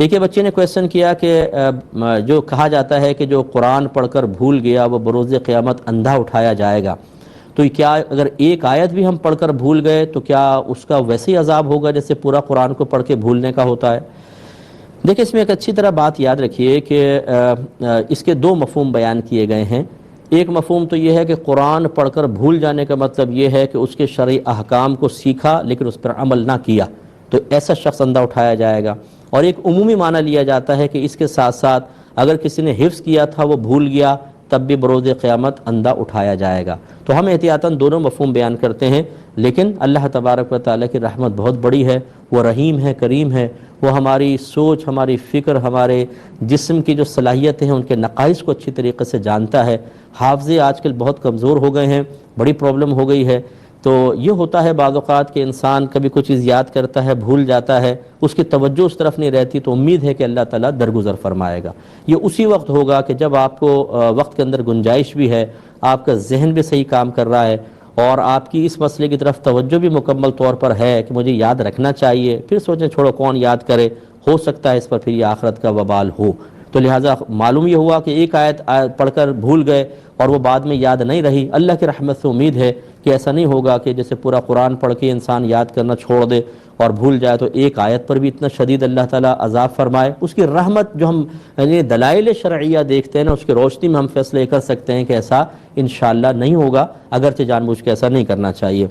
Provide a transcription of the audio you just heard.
ایک بچے نے کویسچن کیا کہ جو کہا جاتا ہے کہ جو قرآن پڑھ کر بھول گیا وہ بروز قیامت اندھا اٹھایا جائے گا، تو کیا اگر ایک آیت بھی ہم پڑھ کر بھول گئے تو کیا اس کا ویسے ہی عذاب ہوگا جیسے پورا قرآن کو پڑھ کے بھولنے کا ہوتا ہے؟ دیکھیں، اس میں ایک اچھی طرح بات یاد رکھیے کہ اس کے دو مفہوم بیان کیے گئے ہیں۔ ایک مفہوم تو یہ ہے کہ قرآن پڑھ کر بھول جانے کا مطلب یہ ہے کہ اس کے شرعی احکام کو سیکھا لیکن اس پر عمل نہ کیا، تو ایسا شخص اندھا اٹھایا جائے گا۔ اور ایک عمومی معنی لیا جاتا ہے کہ اس کے ساتھ ساتھ اگر کسی نے حفظ کیا تھا وہ بھول گیا تب بھی بروز قیامت اندھا اٹھایا جائے گا۔ تو ہم احتیاطاً دونوں مفہوم بیان کرتے ہیں، لیکن اللہ تبارک و تعالیٰ کی رحمت بہت بڑی ہے، وہ رحیم ہے، کریم ہے، وہ ہماری سوچ، ہماری فکر، ہمارے جسم کی جو صلاحیتیں ہیں ان کے نقائص کو اچھی طریقے سے جانتا ہے۔ حافظے آج کل بہت کمزور ہو گئے ہیں، بڑی پرابلم ہو گئی ہے، تو یہ ہوتا ہے بعض اوقات کہ انسان کبھی کوئی چیز یاد کرتا ہے بھول جاتا ہے، اس کی توجہ اس طرف نہیں رہتی، تو امید ہے کہ اللہ تعالیٰ درگزر فرمائے گا۔ یہ اسی وقت ہوگا کہ جب آپ کو وقت کے اندر گنجائش بھی ہے، آپ کا ذہن بھی صحیح کام کر رہا ہے اور آپ کی اس مسئلے کی طرف توجہ بھی مکمل طور پر ہے کہ مجھے یاد رکھنا چاہیے، پھر سوچیں چھوڑو کون یاد کرے، ہو سکتا ہے اس پر پھر یہ آخرت کا وبال ہو۔ تو لہٰذا معلوم یہ ہوا کہ ایک آیت پڑھ کر بھول گئے اور وہ بعد میں یاد نہیں رہی، اللہ کی رحمت سے امید ہے کہ ایسا نہیں ہوگا کہ جیسے پورا قرآن پڑھ کے انسان یاد کرنا چھوڑ دے اور بھول جائے تو ایک آیت پر بھی اتنا شدید اللہ تعالیٰ عذاب فرمائے۔ اس کی رحمت جو ہم دلائل شرعیہ دیکھتے ہیں نا، اس کی روشنی میں ہم فیصلے کر سکتے ہیں کہ ایسا انشاءاللہ نہیں ہوگا، اگرچہ جان بوجھ کے ایسا نہیں کرنا چاہیے۔